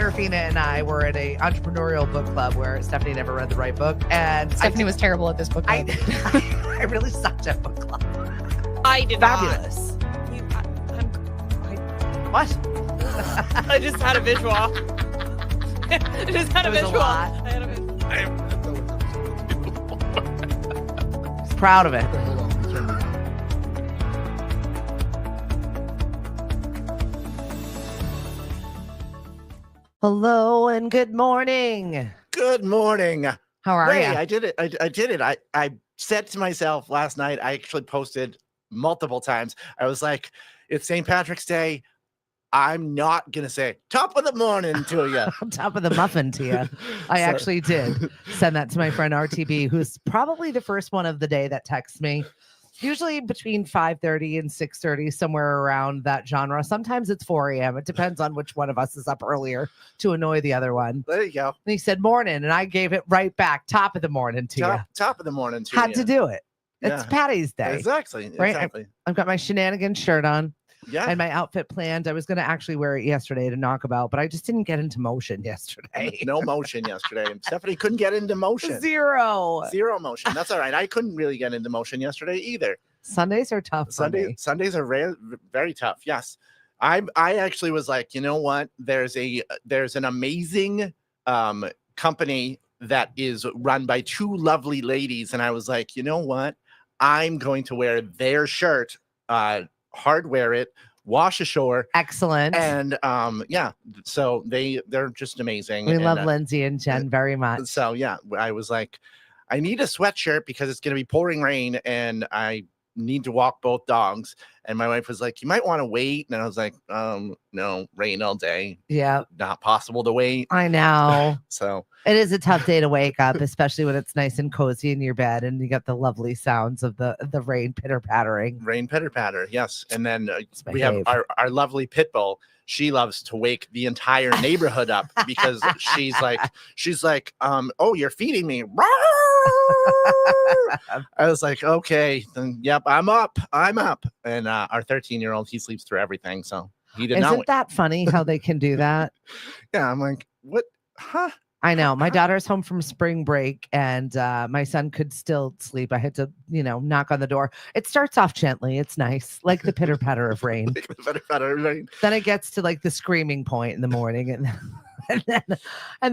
Serafina and I were at a entrepreneurial book club where Stephanie never read the right book, and Stephanie was terrible at this book club. I really sucked at book club. I did Fabulous. What? I just had a visual. I just had a It was a visual. lot. I had a visual. Just proud of it. Hold on. Turn me on. Hello and good morning. Good morning. How are Ray, you? I did it. I did it. I said to myself last night, I actually posted multiple times. I was like, it's St. Patrick's Day. I'm not going to say top of the morning to you. Top of the muffin to you. I So- actually did send that to my friend RTB, who's probably the first one of the day that texts me. Usually between 5:30 and 6:30, somewhere around that genre. Sometimes it's 4 a.m. It depends on which one of us is up earlier to annoy the other one. There you go. And he said morning, and I gave it right back. Top of the morning to you. Top of the morning to Had you. to do it. It's Yeah. Paddy's Day. Exactly. Right? Exactly. I've got my Shenanigans shirt on Yeah. and my outfit planned. I was going to actually wear it yesterday to knockabout, but I just didn't get into motion yesterday. No motion yesterday. Stephanie couldn't get into motion. Zero. Zero motion. That's all right. I couldn't really get into motion yesterday either. Sundays are tough for me. Sundays are very tough. Yes. I actually was like, you know what? There's an amazing company that is run by two lovely ladies. And I was like, you know what? I'm going to wear their shirt, hardware it, wash ashore. Excellent. And yeah, so they're just amazing. We and, love Lindsay and Jen very much. So yeah, I was like, I need a sweatshirt because it's going to be pouring rain and I need to walk both dogs. And my wife was like, you might want to wait. And I was like, no, rain all day. Yeah, Not possible to wait. I know. So It is a tough day to wake up, especially when it's nice and cozy in your bed and you got the lovely sounds of the rain pitter pattering. rain pitter patter. Yes. And then Let's we have behave. our lovely pit bull. She loves to wake the entire neighborhood up because she's like, oh, you're feeding me. I was like, okay, then yep, I'm up. And our 13-year-old, he sleeps through everything. So he did not. Isn't that funny how they can do that? Yeah, I'm like, what? Huh? I know. My daughter's home from spring break and my son could still sleep. I had to, knock on the door. It starts off gently. It's nice, like the pitter patter of rain. Better. Then it gets to like the screaming point in the morning. And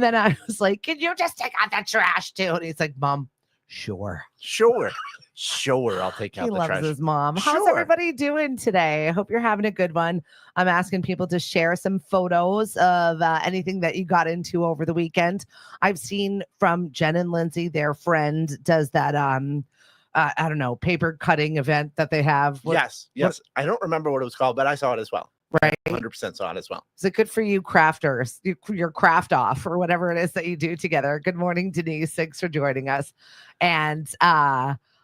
then I was like, can you just take out the trash too? And he's like, Mom, sure. Sure. I'll take out He the loves trash. his mom. How's Sure. everybody doing today? I hope you're having a good one. I'm asking people to share some photos of anything that you got into over the weekend. I've seen from Jen and Lindsay, their friend does that, I don't know, paper cutting event that they have. Yes. I don't remember what it was called, but I saw it as well. Right. 100% saw it as well. Is it good for you crafters, your craft off or whatever it is that you do together? Good morning, Denise. Thanks for joining us. And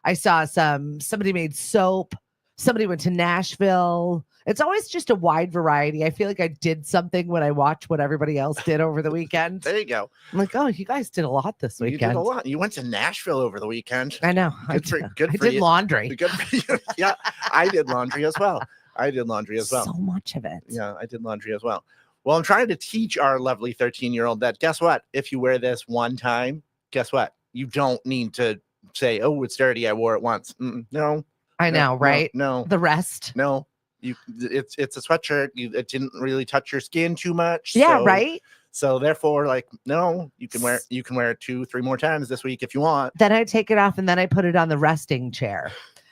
I saw somebody made soap. Somebody went to Nashville. It's always just a wide variety. I feel like I did something when I watched what everybody else did over the weekend. There you go. I'm like, oh, you guys did a lot this You weekend. did a lot. You went to Nashville over the weekend. I know. Good for I you. did laundry. Good for you. Yeah, I did laundry as well. So much of it. Yeah, I did laundry as well. Well, I'm trying to teach our lovely 13-year-old that guess what? If you wear this one time, guess what? You don't need to say, oh, it's dirty. I wore it once. No. I know, right? No. The rest. No. It's a sweatshirt. It didn't really touch your skin too much. Yeah, so, right. So therefore, like, no, you can wear it 2-3 more times this week if you want. Then I take it off and then I put it on the resting chair.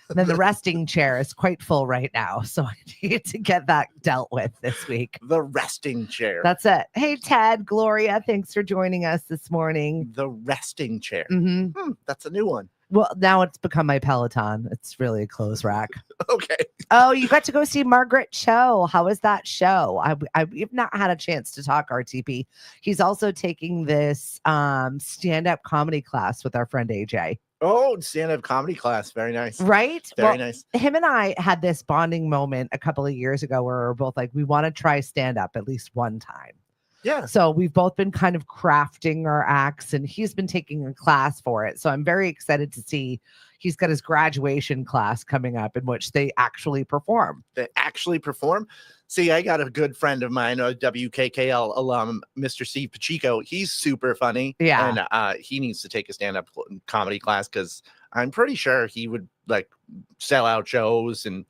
And then the resting chair is quite full right now. So I need to get that dealt with this week. The resting chair. That's it. Hey, Ted, Gloria, thanks for joining us this morning. The resting chair. Mm-hmm. That's a new one. Well, now it's become my Peloton. It's really a clothes rack. Okay. Oh, you got to go see Margaret Cho. How was that show? We've not had a chance to talk RTP. He's also taking this stand-up comedy class with our friend AJ. Oh, stand-up comedy class. Very nice. Right? Very nice. Him and I had this bonding moment a couple of years ago where we're both like, we want to try stand-up at least one time. Yeah. So we've both been kind of crafting our acts and he's been taking a class for it. So I'm very excited to see, he's got his graduation class coming up in which they actually perform. They actually perform. See, I got a good friend of mine, a WKKL alum, Mr. Steve Pacheco. He's super funny. Yeah. And he needs to take a stand-up comedy class because I'm pretty sure he would like sell out shows and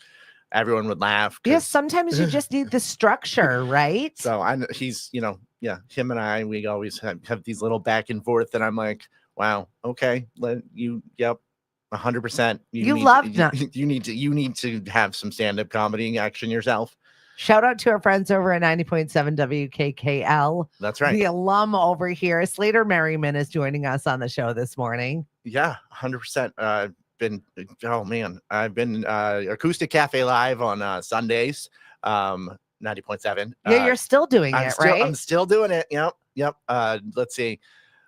everyone would laugh. Yes, sometimes you just need the structure, right? So he's, him and I, we always have these little back and forth, and I'm like, wow, okay, yep, 100%. You need to have some stand-up comedy action yourself. Shout out to our friends over at 90.7 WKKL. That's right. The alum over here, Slader Merriman, is joining us on the show this morning. Yeah, 100%. I've been Acoustic Cafe Live on Sundays, 90.7. Yeah, you're still doing it, right? I'm still doing it. Yep. Let's see.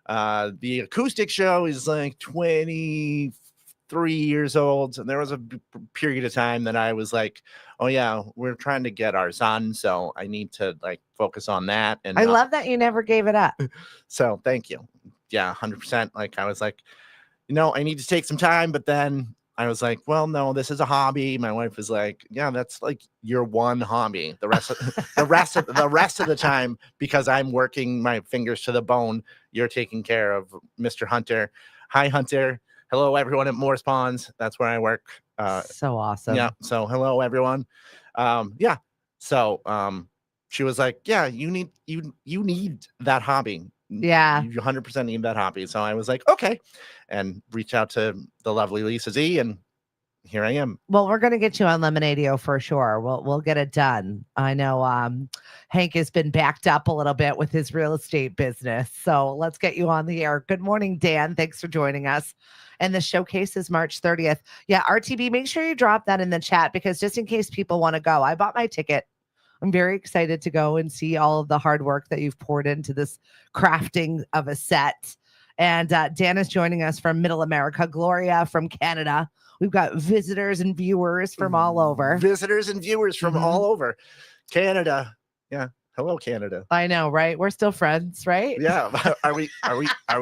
The acoustic show is like 23 years old, and there was a period of time that I was like, oh yeah, we're trying to get our son, so I need to like focus on that. And I love that you never gave it up. So thank you. Yeah, 100%. Like I was like, I need to take some time, but then I was like, well, no, this is a hobby. My wife was like, yeah, that's like your one hobby. The rest of the time, because I'm working my fingers to the bone, you're taking care of Mr. Hunter. Hi, Hunter. Hello, everyone at Morris Ponds. That's where I work. So awesome. Yeah. So hello, everyone. Yeah. So she was like, yeah, you need that hobby. Yeah. You 100% need that hobby. So I was like, okay. And reach out to the lovely Lisa Z, and here I am. Well, we're going to get you on Lemonadio for sure. We'll get it done. I know Hank has been backed up a little bit with his real estate business. So let's get you on the air. Good morning, Dan. Thanks for joining us. And the showcase is March 30th. Yeah, RTB, make sure you drop that in the chat, because just in case people want to go, I bought my ticket. I'm very excited to go and see all of the hard work that you've poured into this crafting of a set. And Dan is joining us from Middle America, Gloria from Canada. We've got visitors and viewers from all over. Visitors and viewers from all over Canada. Yeah. Hello, Canada. I know, right? We're still friends, right? Yeah. Are we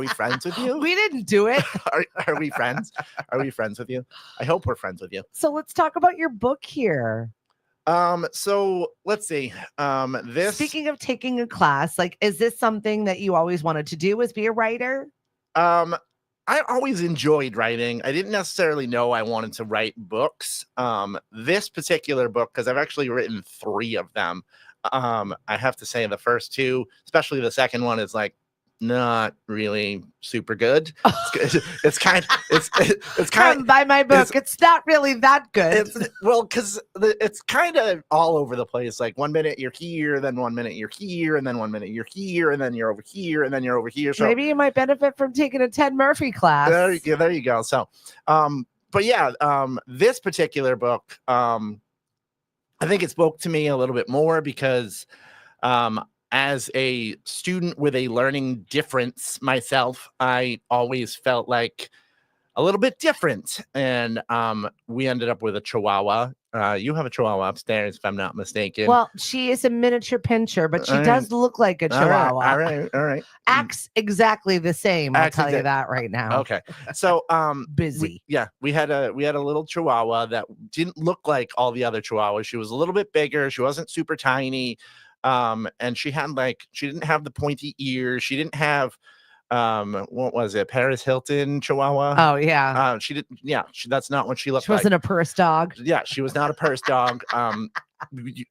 friends with you? We didn't do it. Are we friends? Are we friends with you? I hope we're friends with you. So let's talk about your book here. So let's see. Speaking of taking a class, like, is this something that you always wanted to do, was be a writer? I always enjoyed writing. I didn't necessarily know I wanted to write books. This particular book, because I've actually written 3 of them. I have to say the first 2, especially the second one, is like not really super good. It's kind of buy my book. It's not really that good. Because it's kind of all over the place. Like 1 minute you're here, then 1 minute you're here, and then 1 minute you're here, and then you're over here, and then you're over here. So maybe you might benefit from taking a Ted Murphy class. There you go. So, but yeah, this particular book, I think it spoke to me a little bit more because, as a student with a learning difference myself, I always felt like a little bit different. And we ended up with a Chihuahua. You have a Chihuahua upstairs, if I'm not mistaken. Well, she is a miniature pinscher, but she does look like a Chihuahua. All right. Acts exactly the same. I'll tell you that right now. Okay. So busy. We had a little Chihuahua that didn't look like all the other Chihuahuas. She was a little bit bigger. She wasn't super tiny. And she didn't have the pointy ears. She didn't have what was it, Paris Hilton Chihuahua? Oh yeah. She didn't. Yeah, that's not what she looked like. She wasn't a purse dog. Yeah, she was not a purse dog. I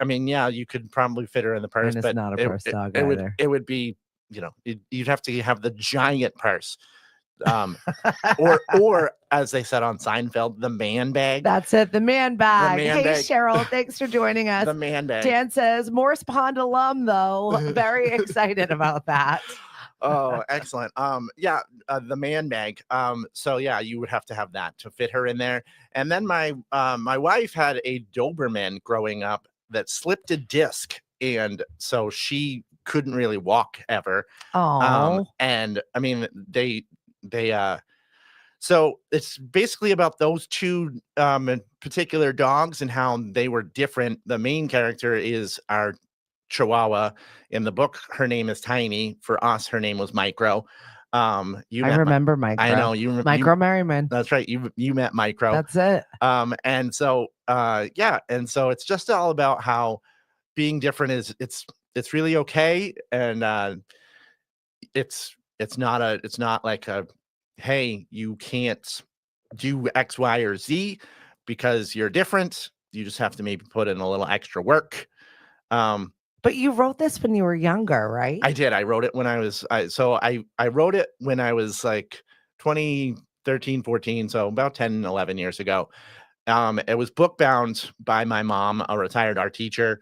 mean, yeah, you could probably fit her in the purse, but not a purse dog either. It would be, you'd have to have the giant purse. Or as they said on Seinfeld, the man bag. That's it, the man bag. Hey, bag. Cheryl, thanks for joining us. The man bag. Dan says Morris Pond alum, though. Very excited about that. Oh, excellent. The man bag. So yeah, you would have to have that to fit her in there. And then my wife had a Doberman growing up that slipped a disc, and so she couldn't really walk ever. Oh. And I mean, they so it's basically about those 2 particular dogs and how they were different. The main character is our Chihuahua. In the book, her name is Tiny. For us, her name was Micro. You I met remember Micro. I know Micro Merriman. That's right. You met Micro. That's it. And so and so it's just all about how being different is it's really okay, and it's not like a hey, you can't do X, Y, or Z because you're different. You just have to maybe put in a little extra work. But you wrote this when you were younger, right? I did. I wrote it when I was I wrote it when I was like 2013, 14, so about 10, 11 years ago. It was book bound by my mom, a retired art teacher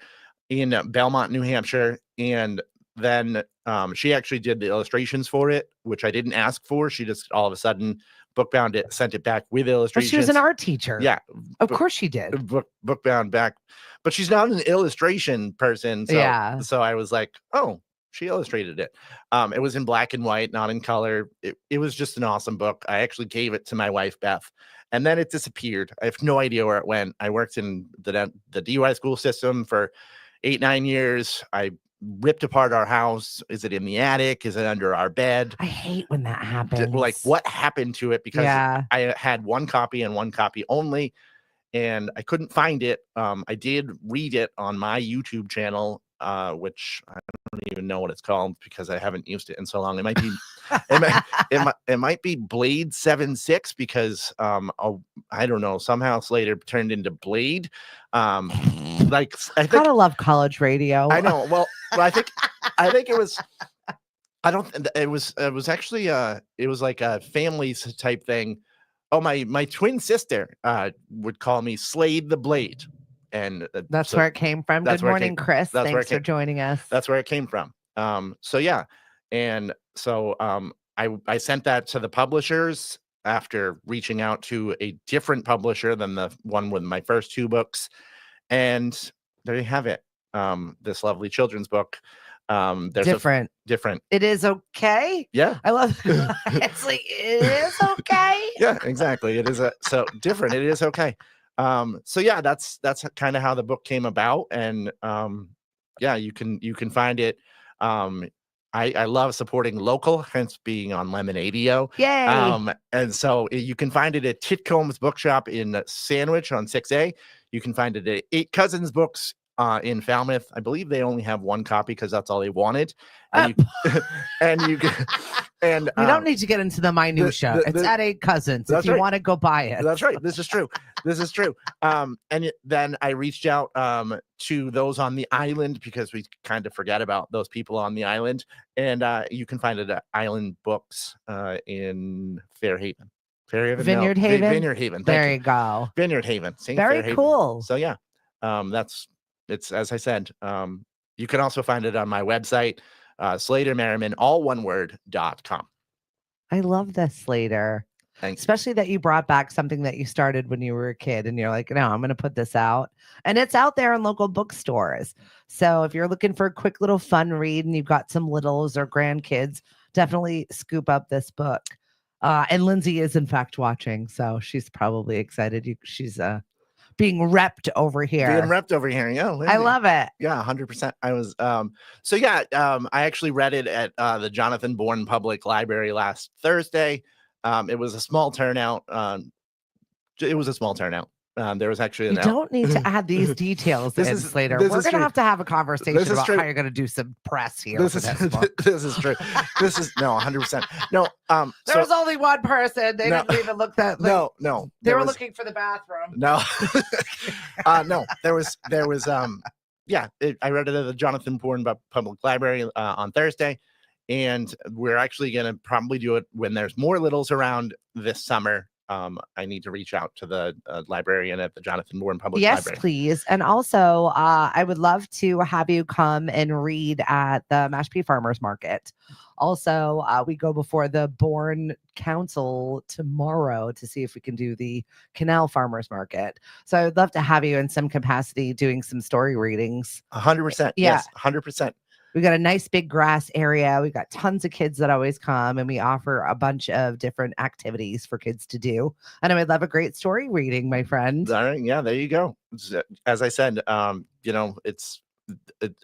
in Belmont, New Hampshire, and then she actually did the illustrations for it, which I didn't ask for. She just all of a sudden book bound it, sent it back with Well, illustrations. she was an art teacher. Yeah, Of course she did. book bound back, but she's not an illustration person. So Yeah. so I was like, oh, she illustrated it. It was in black and white, not in color. It was just an awesome book. I actually gave it to my wife, Beth, and then it disappeared. I have no idea where it went. I worked in the DUI school system for 8-9 years. I ripped apart our house. Is it in the attic? Is it under our bed? I hate when that happens. Like, what happened to it? Because I had one copy and one copy only, and I couldn't find it. I did read it on my YouTube channel, which I don't even know what it's called because I haven't used it in so long. It might be it might be Blade 76 because I don't know, somehow Slader turned into Blade. Like I think gotta love college radio. I know. Well, I think it was I don't it was actually it was like a families type thing. Oh, my twin sister would call me Slade the Blade. And that's where it came from. Good morning, Chris. Thanks for joining us. That's where it came from. So yeah. And so I sent that to the publishers after reaching out to a different publisher than the one with my first two books. And there you have it. This lovely children's book. There's different. It is okay. Yeah. I love it. It's like it is okay. Yeah, exactly. It is so different. It is okay. So yeah, that's kind of how the book came about. And yeah, you can find it. I love supporting local, hence being on Lemonadio. Yay. And so you can find it at Titcomb's Bookshop in Sandwich on 6A. You can find it at 8 Cousins Books in Falmouth. I believe they only have one copy because that's all they wanted. And you can, and we don't need to get into the minutia. It's at 8 Cousins. If you want to go buy it. That's right. This is true. And then I reached out to those on the island because we kind of forget about those people on the island. And you can find it at Island Books in Fairhaven. Vineyard Haven. Vineyard Haven. There you go. Vineyard Haven. Very cool. So yeah, it's as I said. You can also find it on my website, Slader Merriman, all one word.com. I love this, Slader. Thanks. Especially that you brought back something that you started when you were a kid and you're like, no, I'm going to put this out. And it's out there in local bookstores. So if you're looking for a quick little fun read and you've got some littles or grandkids, definitely scoop up this book. And Lindsay is in fact watching. So she's probably excited. She's being repped over here. Yeah, Lindsay. I love it. Yeah, 100%. I was so yeah, I actually read it at the Jonathan Bourne Public Library last Thursday. It was a small turnout. There was actually you don't need to add these details later. We're going to have a conversation about how you're going to do some press here. This is true. This is no 100%. No, there was only one person. They didn't even look that. No. They were looking for the bathroom. No, no. There was. Yeah, I read it at the Jonathan Bourne Public Library on Thursday, and we're actually going to probably do it when there's more littles around this summer. I need to reach out to the librarian at the Jonathan Bourne Public Library. Yes, please. And also, I would love to have you come and read at the Mashpee Farmers Market. Also, we go before the Bourne Council tomorrow to see if we can do the Canal Farmers Market. So I would love to have you in some capacity doing some story readings. 100%. Yeah. Yes, 100%. We got a nice big grass area. We got tons of kids that always come, and we offer a bunch of different activities for kids to do. And I would love a great story reading, my friend. All right, yeah, there you go. As I said, I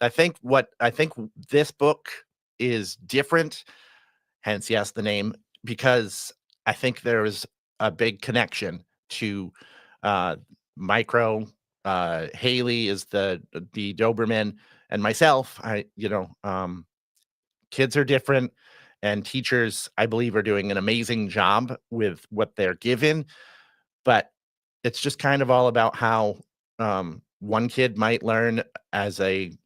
think this book is different, hence yes, the name, because I think there was a big connection to micro. Haley is the Doberman, and myself. Kids are different, and teachers, I believe, are doing an amazing job with what they're given. But it's just kind of all about how one kid might learn as a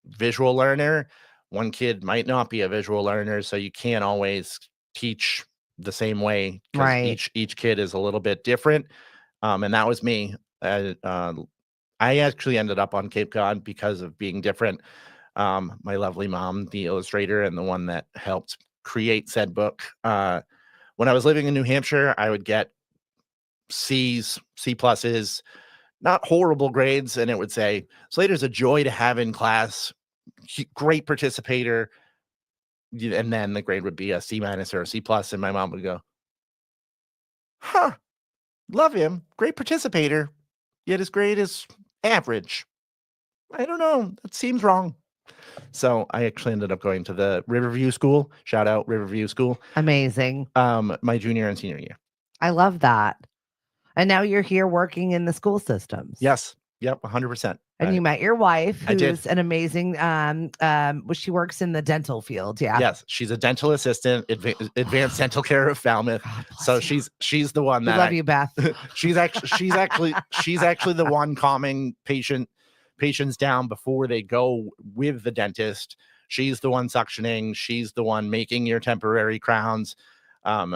visual learner, one kid might not be a visual learner, so you can't always teach the same way because Right. each kid is a little bit different. And that was me. I actually ended up on Cape Cod because of being different. My lovely mom, the illustrator and the one that helped create said book. When I was living in New Hampshire, I would get C's, C pluses, not horrible grades, and it would say Slater's a joy to have in class, great participator, and then the grade would be a C minus or a C plus, and my mom would go, "Huh, love him, great participator, yet his grade is average. I don't know, that seems wrong." So I actually ended up going to the Riverview School. Shout out Riverview School. Amazing. My junior and senior year. I love that. And now you're here working in the school systems. Yes. Yep. 100%. And you met your wife, I did. who's an amazing, she works in the dental field. Yeah. Yes. She's a dental assistant, advanced dental care of Falmouth. So she's the one We that love you, Beth. she's actually the one calming patients down before they go with the dentist. She's the one suctioning. She's the one making your temporary crowns.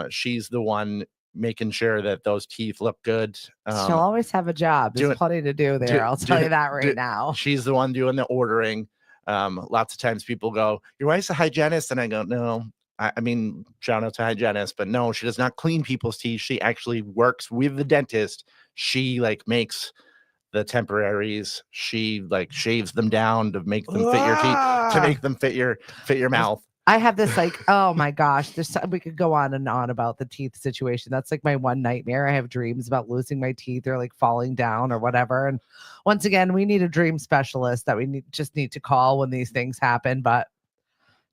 She's the one making sure that those teeth look good. She'll always have a job. There's plenty to do there. I'll tell you that right now. She's the one doing the ordering. Lots of times people go, "Your wife's a hygienist," and I go, "No." I mean, shout out to hygienist, but no, she does not clean people's teeth. She actually works with the dentist. She makes the temporaries. She shaves them down to make them fit your teeth, to make them fit your mouth. I have this oh my gosh, we could go on and on about the teeth situation. That's my one nightmare. I have dreams about losing my teeth or falling down or whatever. And once again, we need a dream specialist that we just need to call when these things happen. But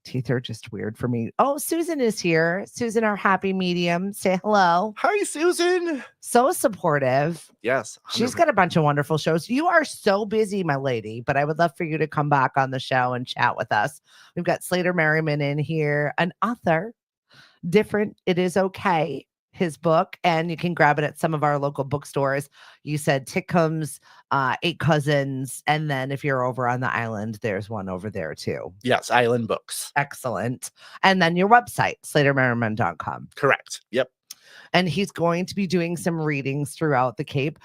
teeth are just weird for me. Oh, Susan is here. Susan, our happy medium. Say hello. Hi, Susan. So supportive. Yes. 100%. She's got a bunch of wonderful shows. You are so busy, my lady, but I would love for you to come back on the show and chat with us. We've got Slader Merriman in here, an author. Different. It is okay. His book, and you can grab it at some of our local bookstores. You said Tickham's, Eight Cousins, and then if you're over on the island, there's one over there too. Yes, Island Books. Excellent. And then your website, sladermerriman.com. Correct. Yep. And he's going to be doing some readings throughout the Cape.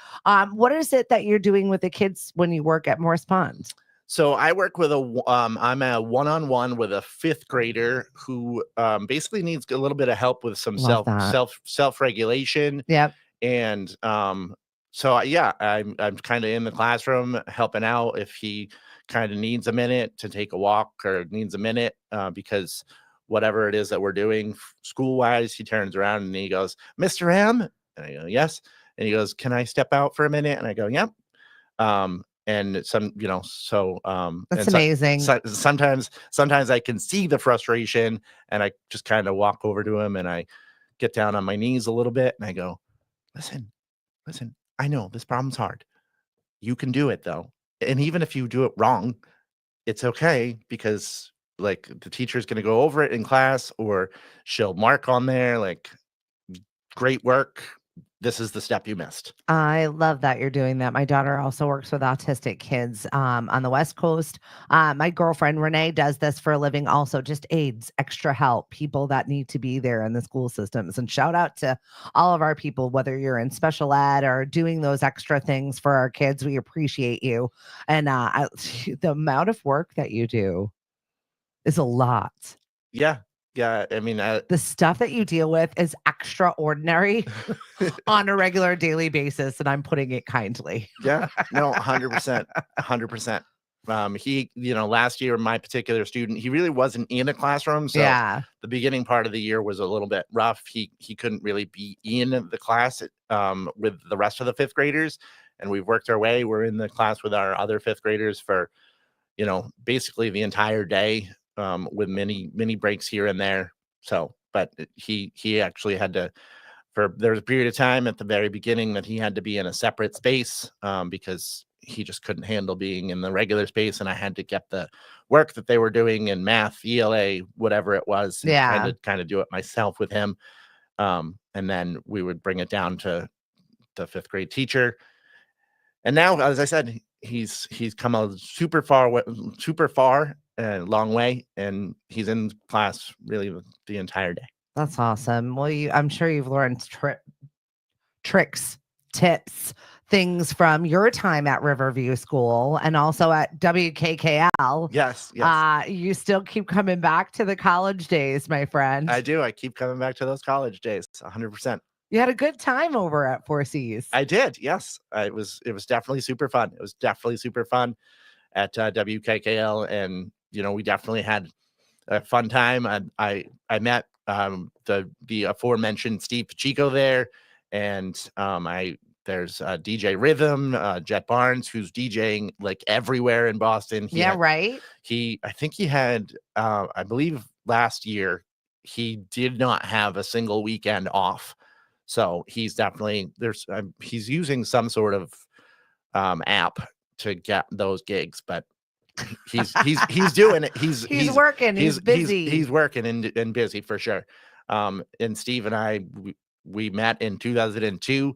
What is it that you're doing with the kids when you work at Morris Pond? So I work with I'm a one-on-one with a fifth grader who basically needs a little bit of help with some self-regulation. Yep. And so yeah, I'm kind of in the classroom helping out if he kind of needs a minute to take a walk or needs a minute because whatever it is that we're doing school-wise, he turns around and he goes, "Mr. M?" And I go, "Yes." And he goes, "Can I step out for a minute?" And I go, "Yep." And that's amazing. Sometimes I can see the frustration and I just kind of walk over to him and I get down on my knees a little bit and I go, listen, I know this problem's hard. You can do it though. And even if you do it wrong, it's okay because the teacher's going to go over it in class or she'll mark on there, great work. This is the step you missed. I love that you're doing that. My daughter also works with autistic kids on the West Coast. My girlfriend Renee does this for a living, also just aids, extra help, people that need to be there in the school systems. And shout out to all of our people, whether you're in special ed or doing those extra things for our kids. We appreciate you. And the amount of work that you do is a lot. Yeah. Yeah, I mean, the stuff that you deal with is extraordinary on a regular daily basis, and I'm putting it kindly. Yeah, no, 100%, 100%. He, last year, my particular student, he really wasn't in a classroom, so yeah, the beginning part of the year was a little bit rough. He couldn't really be in the class with the rest of the fifth graders, and we've worked our way. We're in the class with our other fifth graders for, basically the entire day. With many breaks here and there. So, but he actually had to, there was a period of time at the very beginning that he had to be in a separate space because he just couldn't handle being in the regular space, and I had to get the work that they were doing in math, ELA, whatever it was, and kind of do it myself with him. And then we would bring it down to the 5th grade teacher. And now, as I said, he's come a super far and long way, and he's in class really the entire day. That's awesome. Well, I'm sure you've learned tricks, tips, things from your time at Riverview School and also at WKKL. Yes. You still keep coming back to the college days, my friend. I do. I keep coming back to those college days. 100%. You had a good time over at 4Cs. I did. Yes. It was definitely super fun. It was definitely super fun at WKKL, and we definitely had a fun time. I met the aforementioned Steve Pacheco there, and there's DJ Rhythm, Jet Barnes, who's DJing like everywhere in Boston. Right. I think he had, I believe last year he did not have a single weekend off. So he's definitely he's using some sort of app to get those gigs, but he's doing it. He's working. He's busy. He's working and busy for sure. And Steve and I we met in 2002,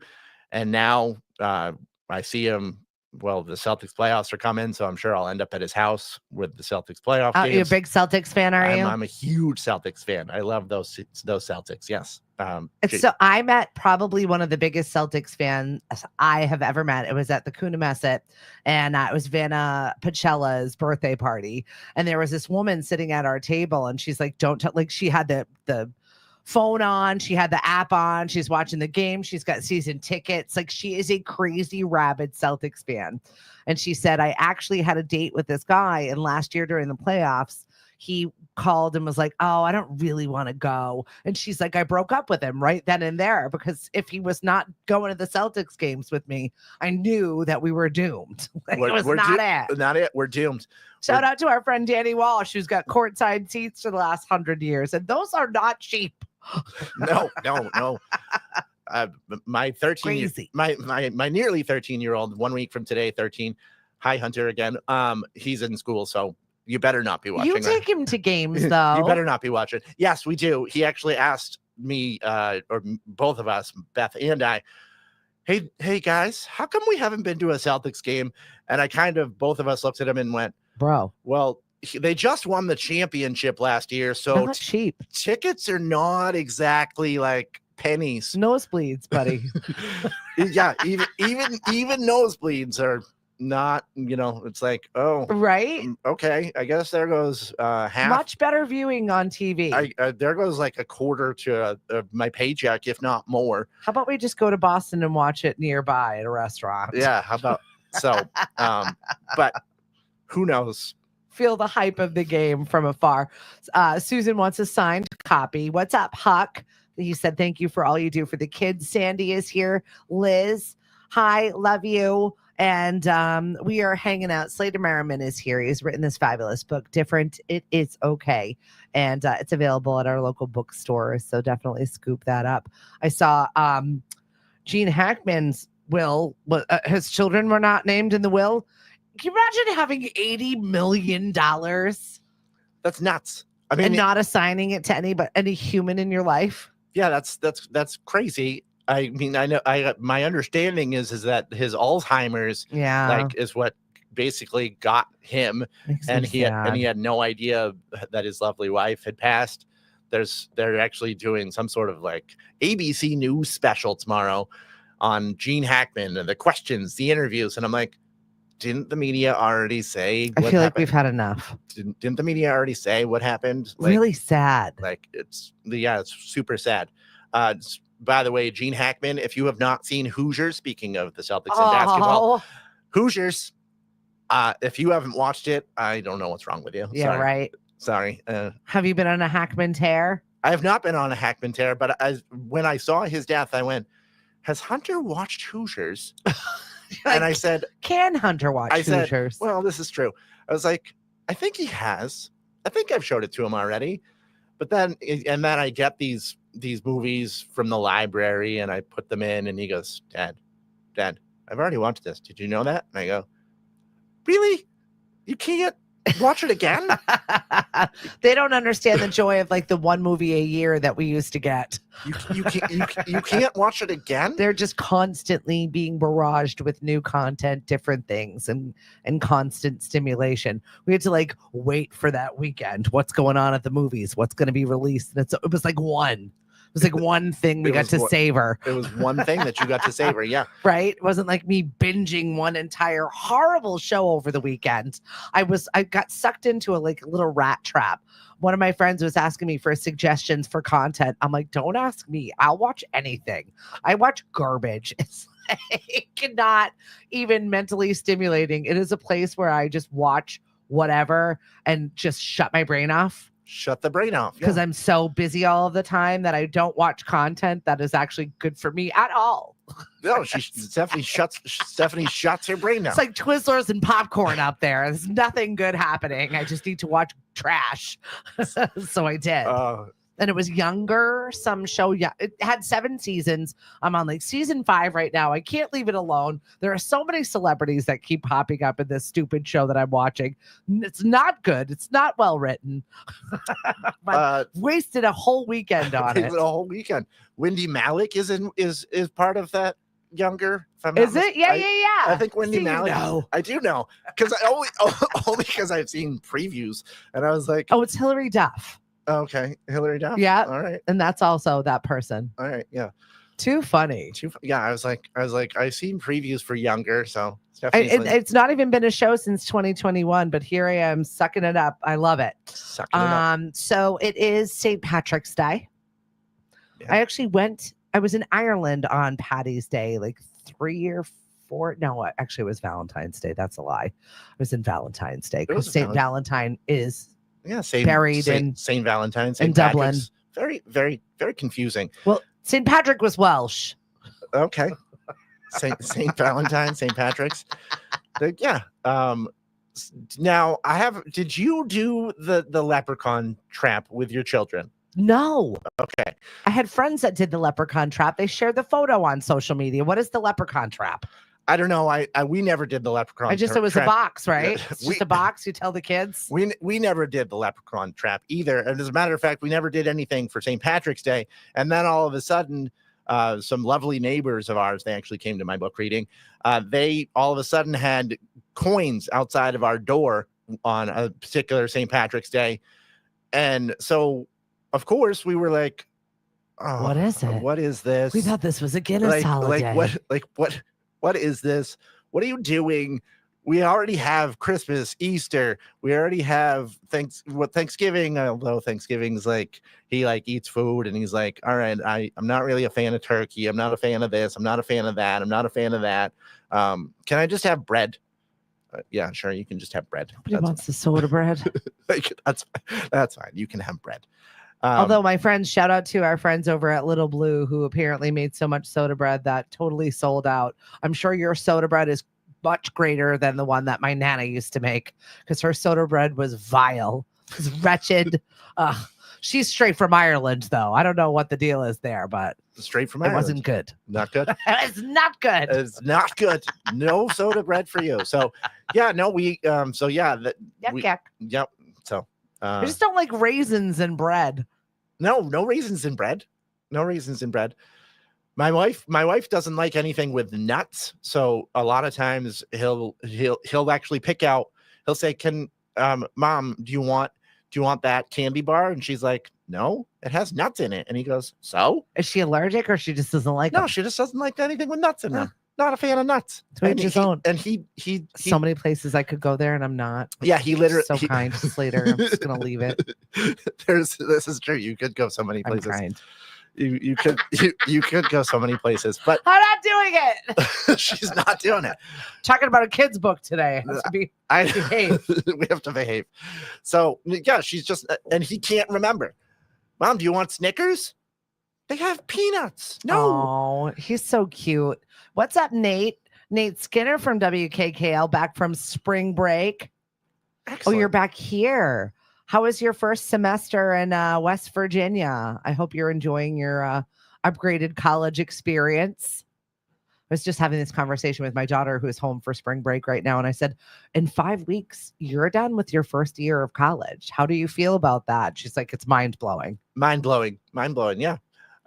and now I see him. Well, the Celtics playoffs are coming, so I'm sure I'll end up at his house with the Celtics playoff games. You're a big Celtics fan, are you? I'm a huge Celtics fan. I love those Celtics. Yes. So I met probably one of the biggest Celtics fans I have ever met. It was at the Coonamessett, and it was Vanna Pacella's birthday party. And there was this woman sitting at our table, and she's like, she had the phone on, she had the app on, she's watching the game, she's got season tickets. Like, she is a crazy rabid Celtics fan. And she said, I actually had a date with this guy, and last year during the playoffs, he called and was like, oh, I don't really want to go. And she's like, I broke up with him right then and there, because if he was not going to the Celtics games with me, I knew that we were doomed. It was not it. We're doomed. Shout out to our friend Danny Walsh, who's got courtside seats for the last 100 years. And those are not cheap. No. My 13, my nearly 13-year-old, 1 week from today, 13. Hi, Hunter again. He's in school, so you better not be watching. You take him to games, though. You better not be watching. Yes, we do. He actually asked me, or both of us, Beth and I, hey guys, how come we haven't been to a Celtics game? And both of us looked at him and went, bro, well, they just won the championship last year, so not cheap. Tickets are not exactly like pennies. Nosebleeds, buddy. Yeah, even nosebleeds are not, it's like, oh, right, okay, I guess there goes half. Much better viewing on TV. There goes like a quarter to my paycheck, if not more. How about we just go to Boston and watch it nearby at a restaurant? Yeah, how about so? But who knows? Feel the hype of the game from afar. Susan wants a signed copy. What's up, Huck? He said, thank you for all you do for the kids. Sandy is here. Liz, hi, love you. And we are hanging out. Slader Merriman is here. He's written this fabulous book, Different, It Is Okay. And it's available at our local bookstores. So definitely scoop that up. I saw Gene Hackman's will. His children were not named in the will. Can you imagine having $80 million? That's nuts. I mean, and not assigning it to any human in your life. Yeah, that's crazy. I mean, I know. My understanding is that his Alzheimer's, is what basically got him, and he had no idea that his lovely wife had passed. They're actually doing some sort of like ABC News special tomorrow on Gene Hackman and the questions, the interviews, and I'm like, didn't the media already say what happened? Like we've had enough. Didn't the media already say what happened? Really sad. Like it's super sad. By the way, Gene Hackman, if you have not seen Hoosiers, speaking of the Celtics and basketball, Hoosiers, if you haven't watched it, I don't know what's wrong with you. Yeah, right. Sorry. Have you been on a Hackman tear? I have not been on a Hackman tear, but when I saw his death, I went, has Hunter watched Hoosiers? And I said, can Hunter watch Hoosiers? Well, this is true. I was like, I think he has. I think I've showed it to him already. But then I get these movies from the library and I put them in, and he goes, Dad, I've already watched this. Did you know that? And I go, really? You can't watch it again? They don't understand the joy of like the one movie a year that we used to get. You can't watch it again? They're just constantly being barraged with new content, different things, and constant stimulation. We had to like wait for that weekend. What's going on at the movies? What's going to be released? And it was like one. It was like one thing we got to savor. It was one thing that you got to savor. Yeah. Right. It wasn't like me binging one entire horrible show over the weekend. I got sucked into a little rat trap. One of my friends was asking me for suggestions for content. I'm like, don't ask me. I'll watch anything. I watch garbage. It's like not even mentally stimulating. It is a place where I just watch whatever and just shut my brain off. Shut the brain off. Because I'm so busy all of the time that I don't watch content that is actually good for me at all. No, Stephanie shuts her brain down. It's like Twizzlers and popcorn up there. There's nothing good happening. I just need to watch trash. So I did. And it was Younger, some show. Yeah, it had 7 seasons. I'm on like season 5 right now. I can't leave it alone. There are so many celebrities that keep popping up in this stupid show that I'm watching. It's not good. It's not well written. Wasted a whole weekend on it. A whole weekend. Wendy Malick is part of that Younger. Is it? Yeah. I think Wendy Malick. You know. I do know because only because I've seen previews, and I was like, oh, it's Hilary Duff. Okay, Hilary Duff. Yeah. All right. And that's also that person. All right. Yeah. Too funny. Yeah. I was like, I've seen previews for Younger, so it's not even been a show since 2021, but here I am sucking it up. I love it. Sucking it up. So it is St. Patrick's Day. Yeah. I was in Ireland on Paddy's Day, like 3 or 4. No, actually it was Valentine's Day. That's a lie. I was in Valentine's Day because St. Valentine is buried in St. Valentine's in Dublin. Very, very, very confusing. Well, St. Patrick was Welsh. Okay. St. Valentine, St. Patrick's. Yeah. Now did you do the leprechaun trap with your children? No. Okay. I had friends that did the leprechaun trap. They shared the photo on social media. What is the leprechaun trap? I don't know. We never did the leprechaun. It was a box, right? It's just a box. You tell the kids. We never did the leprechaun trap either. And as a matter of fact, we never did anything for St. Patrick's Day. And then all of a sudden, some lovely neighbors of ours, they actually came to my book reading. They all of a sudden had coins outside of our door on a particular St. Patrick's Day. And so, of course, we were like, oh, what is it? What is this? We thought this was a Guinness holiday. What is this? What are you doing? We already have Christmas, Easter. We already have Thanksgiving, although Thanksgiving's like, he eats food and he's like, all right, I'm not really a fan of turkey. I'm not a fan of this. I'm not a fan of that. I'm not a fan of that. Can I just have bread? Yeah, sure. You can just have bread. Nobody wants the soda bread. That's fine. You can have bread. Although my friends, shout out to our friends over at Little Blue, who apparently made so much soda bread that totally sold out. I'm sure your soda bread is much greater than the one that my Nana used to make, because her soda bread was vile. It was wretched. She's straight from Ireland, though. I don't know what the deal is there, but straight from Ireland. It wasn't good. Not good. It's not good. It's not good. No soda bread for you. So yeah, no, we so yeah, yuck. Yep. So I just don't like raisins in bread. No raisins in bread. No raisins in bread. My wife doesn't like anything with nuts. So a lot of times he'll actually pick out. He'll say, "Can Mom, do you want that candy bar?" And she's like, "No, it has nuts in it." And he goes, "So?" Is she allergic or she just doesn't like them? No, she just doesn't like anything with nuts in them. Not a fan of nuts. And he so many places I could go there and I'm not. Yeah, he literally so kind to Slater. I'm just gonna leave it. This is true. You could go so many places. I'm kind. You could go so many places, but I'm not doing it. She's not doing it. Talking about a kid's book today. Behave. We have to behave. So yeah, she's just, and he can't remember. Mom, do you want Snickers? They have peanuts. No. Oh, he's so cute. What's up, Nate? Nate Skinner from WKKL, back from spring break. Excellent. Oh, you're back here. How was your first semester in West Virginia? I hope you're enjoying your upgraded college experience. I was just having this conversation with my daughter who is home for spring break right now. And I said, in 5 weeks, you're done with your first year of college. How do you feel about that? She's like, it's mind blowing. Mind blowing. Yeah.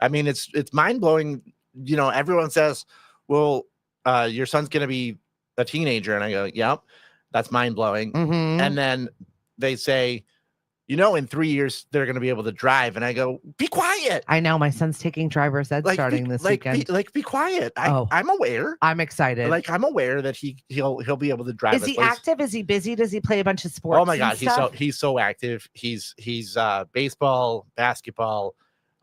I mean, it's mind blowing. You know, everyone says, well, your son's going to be a teenager. And I go, yep, that's mind blowing. Mm-hmm. And then they say, you know, in 3 years, they're going to be able to drive. And I go, be quiet. I know my son's taking driver's ed starting this weekend. Be quiet. I'm aware. I'm excited. Like, I'm aware that he'll be able to drive. Is he active? Is he busy? Does he play a bunch of sports? Oh my God. He's so active. He's baseball, basketball.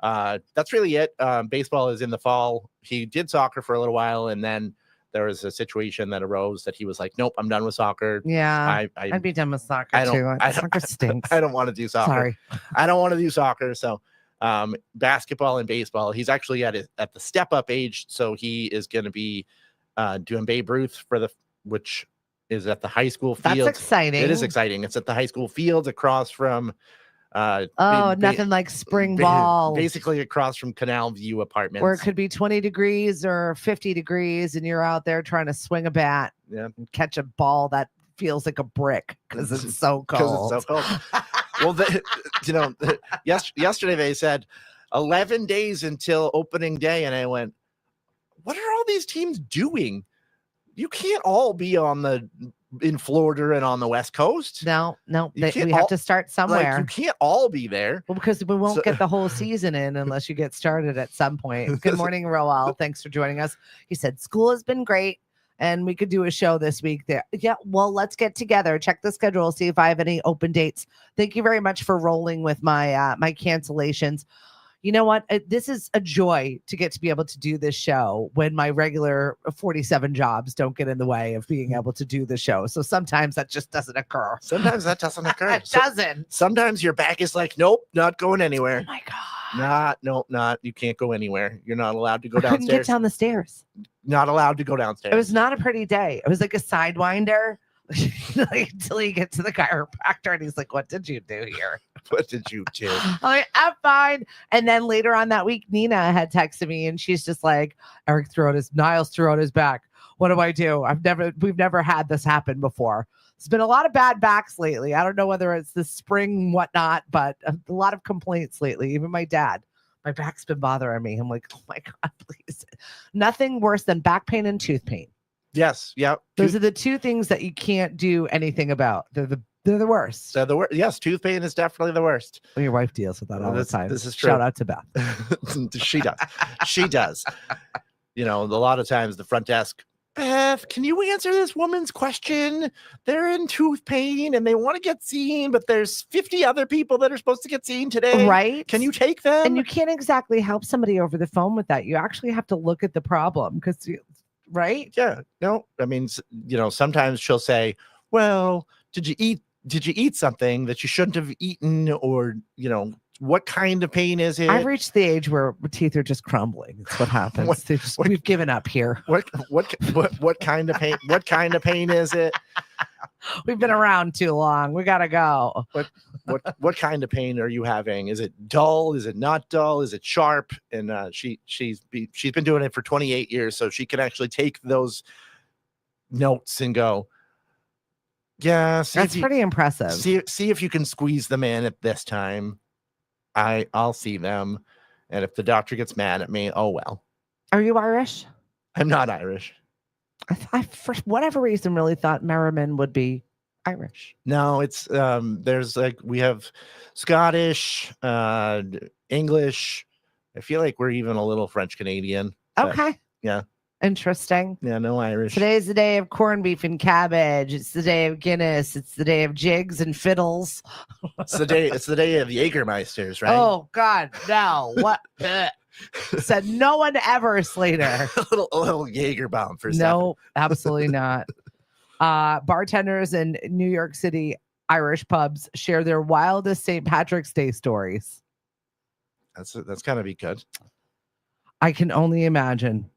That's really it. Baseball is in the fall. He did soccer for a little while. And then there was a situation that arose that he was like, nope, I'm done with soccer. Yeah. I'd be done with soccer too. Soccer stinks. I don't want to do soccer. Sorry. I don't want to do soccer. So basketball and baseball. He's actually at the step up age. So he is going to be doing Babe Ruth which is at the high school field. That's exciting. It is exciting. It's at the high school field across from nothing like spring ball. Basically across from Canal View Apartments. Where it could be 20 degrees or 50 degrees and you're out there trying to swing a bat and catch a ball that feels like a brick because it's so cold. Because it's so cold. Well, yesterday they said 11 days until opening day. And I went, what are all these teams doing? You can't all be in Florida and on the West Coast. No, we have to start somewhere. Like, you can't all be there. Well, because we won't get the whole season in unless you get started at some point. Good morning, Roel. Thanks for joining us. He said, school has been great and we could do a show this week there. Yeah, well, let's get together. Check the schedule, see if I have any open dates. Thank you very much for rolling with my my cancellations. You know what? This is a joy to get to be able to do this show when my regular 47 jobs don't get in the way of being able to do the show. So sometimes that just doesn't occur. It doesn't. Sometimes your back is like, nope, not going anywhere. Oh my God. Not. You can't go anywhere. You're not allowed to go I downstairs. couldn't get down the stairs. Not allowed to go downstairs. It was not a pretty day. It was like a sidewinder. Like, until you get to the chiropractor and he's like, what did you do here? What did you do? I'm like, I'm fine. And then later on that week, Nina had texted me and she's just like, Niles threw out his back. What do I do? We've never had this happen before. There's been a lot of bad backs lately. I don't know whether it's the spring and whatnot, but a lot of complaints lately. Even my dad, my back's been bothering me. I'm like, oh my God, please. Nothing worse than back pain and tooth pain. Yes. Yeah. Those are the two things that you can't do anything about. They're the worst. So the worst. Yes, tooth pain is definitely the worst. Well, your wife deals with that all the time. This is true. Shout out to Beth. She does. She does. You know, a lot of times the front desk, Beth, can you answer this woman's question? They're in tooth pain and they want to get seen, but there's 50 other people that are supposed to get seen today. Right. Can you take them? And you can't exactly help somebody over the phone with that. You actually have to look at the problem because right? Yeah. No, I mean, you know, sometimes she'll say, well, did you eat something that you shouldn't have eaten? Or, you know, what kind of pain is it? I've reached the age where teeth are just crumbling. That's what happens. We've given up here. What kind of pain? What kind of pain is it? We've been around too long. We gotta go. What kind of pain are you having? Is it dull? Is it not dull? Is it sharp? And she's been doing it for 28 years, so she can actually take those notes and go, yeah, that's pretty impressive. See if you can squeeze them in at this time. I'll see them, and if the doctor gets mad at me, oh well. Are you Irish? I'm not Irish. I for whatever reason really thought Merriman would be Irish. No, it's there's like we have Scottish, English. I feel like we're even a little French Canadian. Okay. Yeah. Interesting. Yeah, no Irish. Today's the day of corned beef and cabbage. It's the day of Guinness. It's the day of jigs and fiddles. It's the day of Jägermeisters, right? Oh God, no. What? Said no one ever, Slater. a little Jaeger bomb for no, absolutely not. Bartenders in New York City Irish pubs share their wildest St. Patrick's Day stories. That's gotta be good. I can only imagine.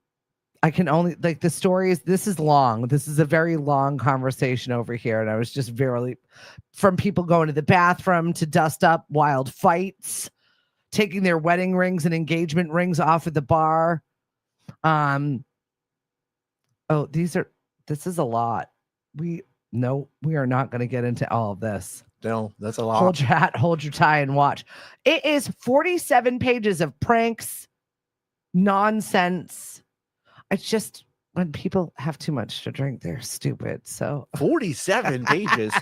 I can only like the stories. This is long. This is a very long conversation over here. And I was just very from people going to the bathroom to dust up wild fights, taking their wedding rings and engagement rings off at the bar. Oh, this is a lot. We are not going to get into all of this. No, that's a lot. Hold your hat, hold your tie, and watch. It is 47 pages of pranks, nonsense. It's just when people have too much to drink, they're stupid. So 47 pages.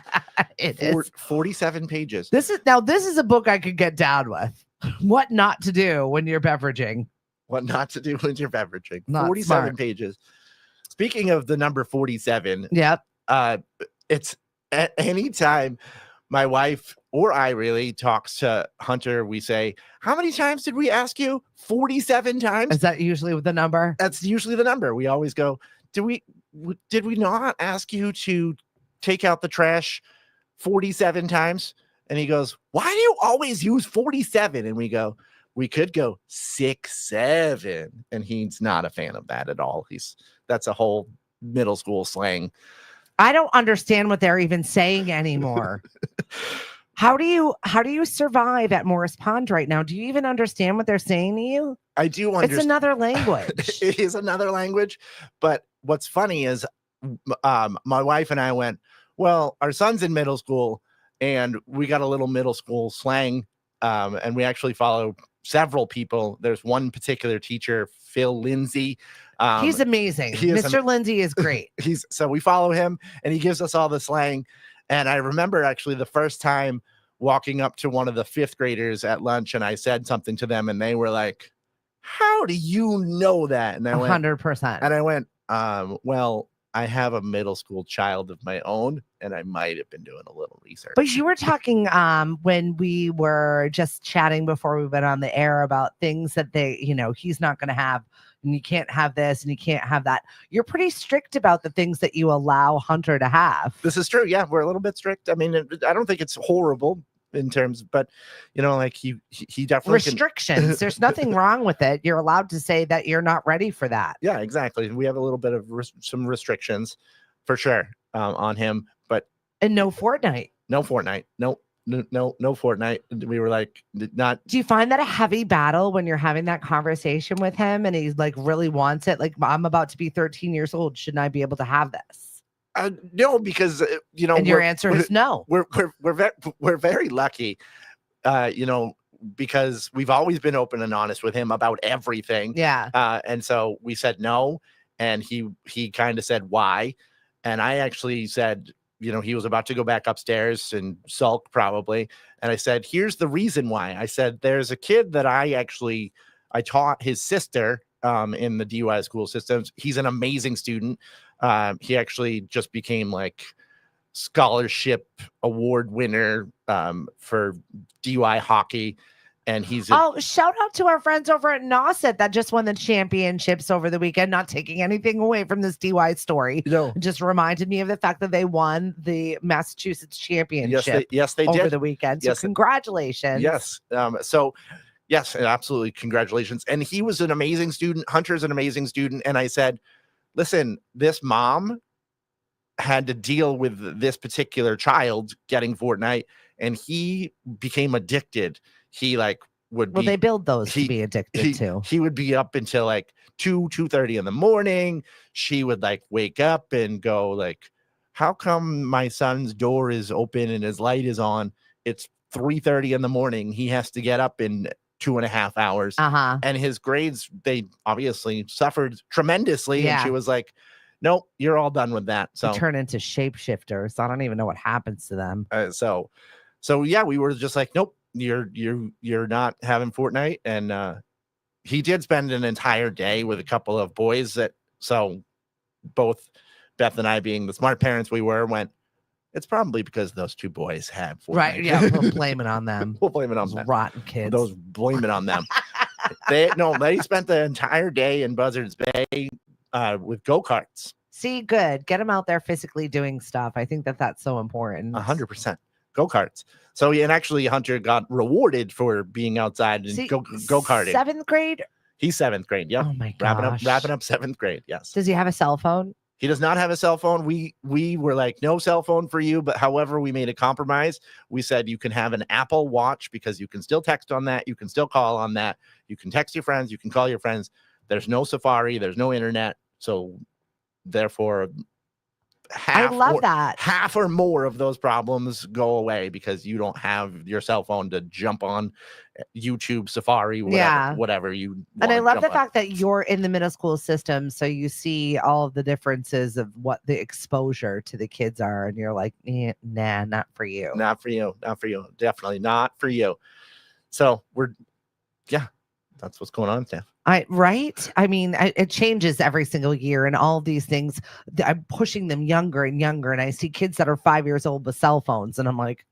It is 47 pages. This is a book I could get down with. What not to do when you're beveraging. What not to do when you're beveraging. Not 47 smart. pages. Speaking of the number 47. Yep. It's anytime my wife or I really talks to Hunter, we say, how many times did we ask you? 47 times. Is that usually the number? That's usually the number. We always go, did we not ask you to take out the trash 47 times? And he goes, why do you always use 47? And we go, we could go 6, 7. And he's not a fan of that at all. That's a whole middle school slang. I don't understand what they're even saying anymore. How do you survive at Morris Pond right now? Do you even understand what they're saying to you? I do understand. It's another language. It is another language. But what's funny is my wife and I went, well, our son's in middle school and we got a little middle school slang. And we actually follow several people. There's one particular teacher, Phil Lindsay. He's amazing. Mr. Lindsay is great. So we follow him and he gives us all the slang. And I remember actually the first time walking up to one of the 5th graders at lunch and I said something to them and they were like, how do you know that? And I went 100%. And I went, well, I have a middle school child of my own and I might have been doing a little research. But you were talking when we were just chatting before we went on the air about things that he's not going to have. And you can't have this and you can't have that. You're pretty strict about the things that you allow Hunter to have. This is true. Yeah, we're a little bit strict. I mean, I don't think it's horrible in terms, but like he definitely restrictions. There's nothing wrong with it. You're allowed to say that you're not ready for that. Yeah, exactly. We have a little bit of some restrictions for sure on him, and no Fortnite. No Fortnite. No Fortnite. We were like, not. Do you find that a heavy battle when you're having that conversation with him and he's like really wants it? Like, I'm about to be 13 years old. Shouldn't I be able to have this? No, because And your answer is no. We're very lucky, because we've always been open and honest with him about everything. Yeah. And so we said no, and he kind of said why, and I actually said, he was about to go back upstairs and sulk probably. And I said, here's the reason why. I said, there's a kid that I taught his sister in the DUI school systems. He's an amazing student. He actually just became like scholarship award winner for DUI hockey. And shout out to our friends over at Nauset that just won the championships over the weekend. Not taking anything away from this DUI story. No. It just reminded me of the fact that they won the Massachusetts championship. Yes, they over did. the weekend. So congratulations. Yes. Yes, absolutely. Congratulations. And he was an amazing student. Hunter's an amazing student. And I said, listen, this mom had to deal with this particular child getting Fortnite, and he became addicted. He they build those to be addicted to. He would be up until like 2:30 in the morning. She would wake up and go like, how come my son's door is open and his light is on? It's 3:30 in the morning. He has to get up in 2.5 hours. And his grades, they obviously suffered tremendously. Yeah. And she was like, nope, you're all done with that. So they turn into shapeshifters. I don't even know what happens to them. So yeah, we were just like, nope, you're not having Fortnite. And he did spend an entire day with a couple of boys so both Beth and I, being the smart parents we went, it's probably because those two boys have Fortnite. Right. Yeah. We'll blame it on them. We'll blame it on those them. Rotten kids. Blame it on them. They spent the entire day in Buzzards Bay with go-karts. See, good. Get them out there physically doing stuff. I think that's so important. 100%. Go-karts. So and actually Hunter got rewarded for being outside and go-karting. 7th grade He's 7th grade. Yep. Oh my gosh. Wrapping up 7th grade. Yes. Does he have a cell phone? He does not have a cell phone. We were like, no cell phone for you. But however, we made a compromise. We said you can have an Apple Watch because you can still text on that. You can still call on that. You can text your friends. You can call your friends. There's no Safari. There's no internet. So therefore, I love that. half or more of those problems go away because you don't have your cell phone to jump on YouTube, Safari, whatever you. And I love the fact that you're in the middle school system, so you see all of the differences of what the exposure to the kids are, and you're like, nah, not for you. Not for you. Not for you. Definitely not for you. So that's what's going on, Steph. Right? I mean, it changes every single year, and all these things, I'm pushing them younger and younger. And I see kids that are 5 years old with cell phones, and I'm like,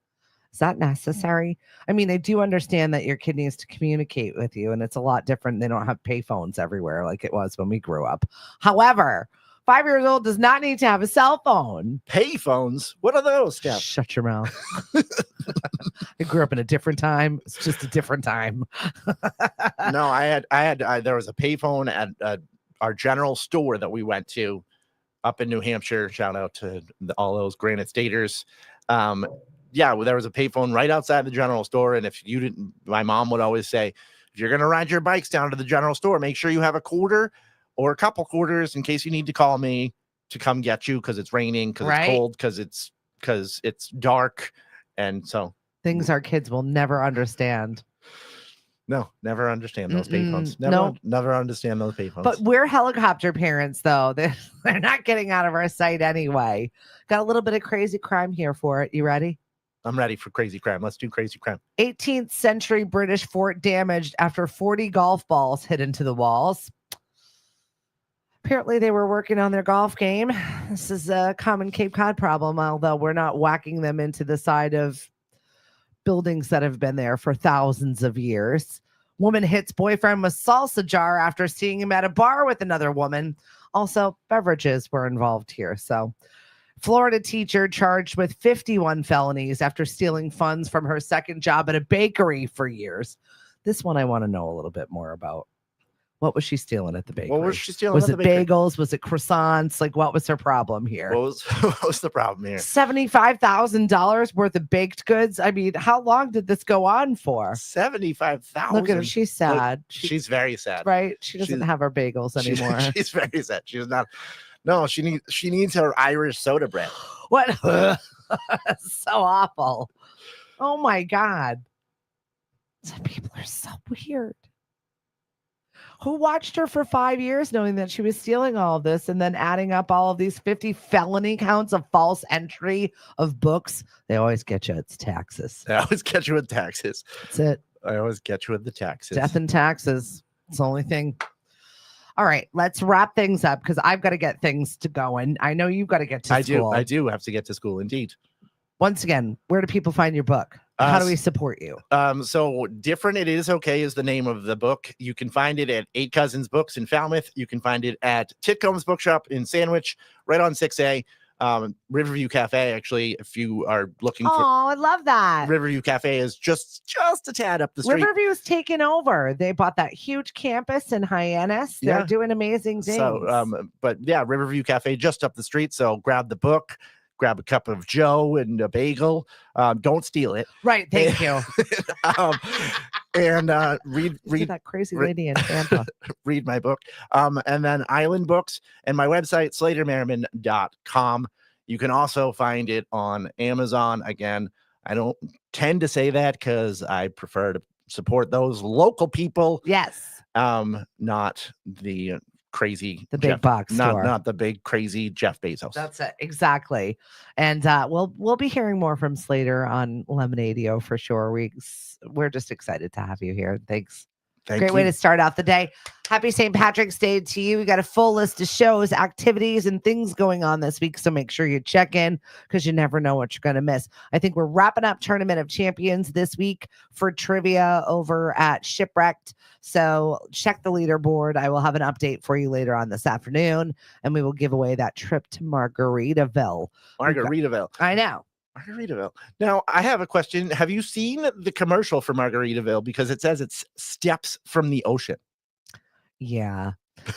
is that necessary? I mean, I do understand that your kid needs to communicate with you, and it's a lot different. They don't have pay phones everywhere like it was when we grew up. However, 5 years old does not need to have a cell phone. Pay phones? What are those, Steph? Shut your mouth. I grew up in a different time. It's just a different time. No, there was a payphone at our general store that we went to up in New Hampshire. Shout out to all those Granite Staters. There was a payphone right outside the general store. And if you didn't, my mom would always say, if you're going to ride your bikes down to the general store, make sure you have a quarter or a couple quarters in case you need to call me to come get you because it's raining, because it's cold, because it's dark. And so things our kids will never understand. No, never understand those payphones. Never understand those payphones. But we're helicopter parents, though. They're not getting out of our sight anyway. Got a little bit of crazy crime here for it. You ready? I'm ready for crazy crime. Let's do crazy crime. 18th century British fort damaged after 40 golf balls hit into the walls. Apparently, they were working on their golf game. This is a common Cape Cod problem, although we're not whacking them into the side of buildings that have been there for thousands of years. Woman hits boyfriend with salsa jar after seeing him at a bar with another woman. Also, beverages were involved here. So, Florida teacher charged with 51 felonies after stealing funds from her second job at a bakery for years. This one I want to know a little bit more about. What was she stealing at the bakery? What was she stealing? Was it bagels? Was it croissants? Like, what was her problem here? What was the problem here? $75,000 worth of baked goods. I mean, how long did this go on for? $75,000. Look at her. She's sad. She's very sad. Right? She doesn't have her bagels anymore. She's very sad. She's not. No, she needs her Irish soda bread. What? So awful. Oh my God. Some people are so weird. Who watched her for 5 years knowing that she was stealing all of this and then adding up all of these 50 felony counts of false entry of books? They always get you. It's taxes. I always get you with taxes. That's it. I always get you with the taxes. Death and taxes. It's the only thing. All right, let's wrap things up because I've got to get things to go. And I know you've got to get to school. I do have to get to school, indeed. Once again, where do people find your book? How do we support you? So Different It Is Okay is the name of the book. You can find it at 8 Cousins Books in Falmouth. You can find it at Titcomb's Bookshop in Sandwich, right on 6A. Riverview Cafe, actually, if you are looking for. Oh, I love that. Riverview Cafe is just a tad up the street. Riverview's taken over. They bought that huge campus in Hyannis. They're doing amazing things. So, Riverview Cafe just up the street. So grab the book. Grab a cup of Joe and a bagel. Don't steal it. Right. Thank you. And read that crazy lady in Tampa. Read my book. And then Island Books and my website, sladermerriman.com. You can also find it on Amazon. Again, I don't tend to say that because I prefer to support those local people. Yes. Not the crazy big box store. Not the big crazy Jeff Bezos. That's it. Exactly. And we'll be hearing more from Slader on Lemonadio for sure. We're just excited to have you here. Thanks. Great way to start out the day. Happy St. Patrick's Day to you. We got a full list of shows, activities, and things going on this week. So make sure you check in because you never know what you're going to miss. I think we're wrapping up Tournament of Champions this week for trivia over at Shipwrecked. So check the leaderboard. I will have an update for you later on this afternoon, and we will give away that trip to Margaritaville. I know. Margaritaville. Now, I have a question. Have you seen the commercial for Margaritaville? Because it says it's steps from the ocean. Yeah.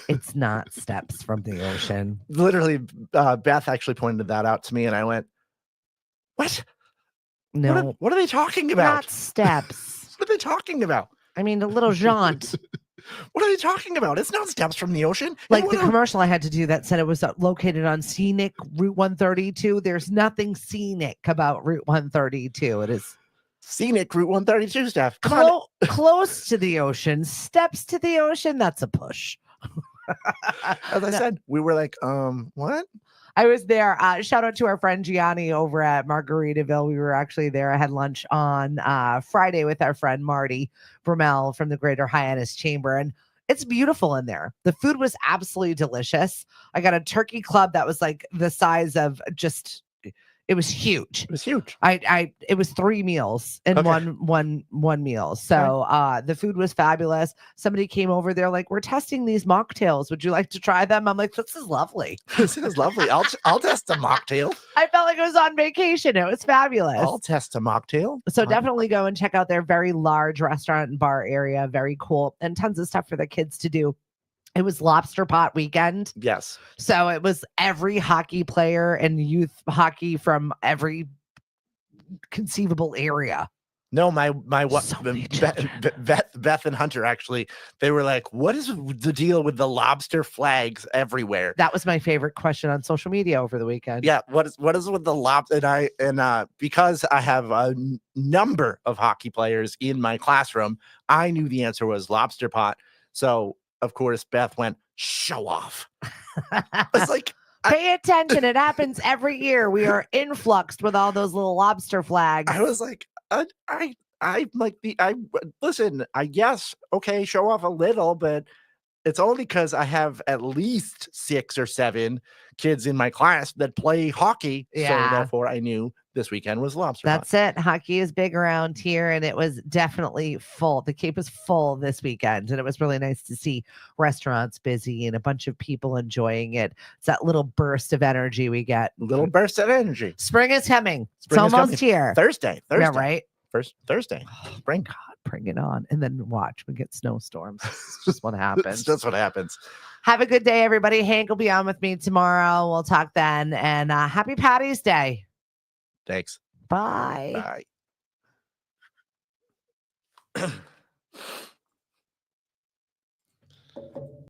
It's not steps from the ocean. Literally, Beth actually pointed that out to me, and I went, "What? No, What are they talking about? not steps. What are they talking about? I mean, a little jaunt. What are they talking about? It's not steps from the ocean." Like the commercial I had to do that said it was located on scenic Route 132. There's nothing scenic about Route 132. It is scenic Route 132 stuff. Come on. Close to the ocean. Steps to the ocean. That's a push. As I said, we were like, what? I was there. Shout out to our friend Gianni over at Margaritaville. We were actually there. I had lunch on Friday with our friend Marty Brummel from the Greater Hyannis Chamber. And it's beautiful in there. The food was absolutely delicious. I got a turkey club that was like the size of just, it was huge. It was huge. It was 3 meals in one meal. So the food was fabulous. Somebody came over there like, we're testing these mocktails. Would you like to try them? I'm like, this is lovely. This is lovely. I'll test a mocktail. I felt like I was on vacation. It was fabulous. I'll test a mocktail. So definitely go and check out their very large restaurant and bar area. Very cool. And tons of stuff for the kids to do. It was lobster pot weekend. Yes. So it was every hockey player and youth hockey from every conceivable area. No, my So Beth and Hunter actually, they were like, what is the deal with the lobster flags everywhere? That was my favorite question on social media over the weekend. Yeah, what is with the lobster? And because I have a number of hockey players in my classroom, I knew the answer was lobster pot. So of course, Beth went, show off. I was like, pay attention. It happens every year. We are influxed with all those little lobster flags. I was like, listen, I guess, okay, show off a little, but it's only because I have at least 6 or 7 kids in my class that play hockey. Yeah. So therefore I knew this weekend was lobster pot. That's it. Hockey is big around here, and it was definitely full. The Cape was full this weekend, and it was really nice to see restaurants busy and a bunch of people enjoying it. It's that little burst of energy we get. Little burst of energy. Spring is coming. It's almost here. Thursday. Yeah, right? First Thursday. Spring. God, bring it on. And then watch, we get snowstorms. It's just what happens. It's just what happens. Have a good day, everybody. Hank will be on with me tomorrow. We'll talk then. And happy Paddy's Day. Thanks. Bye. Bye.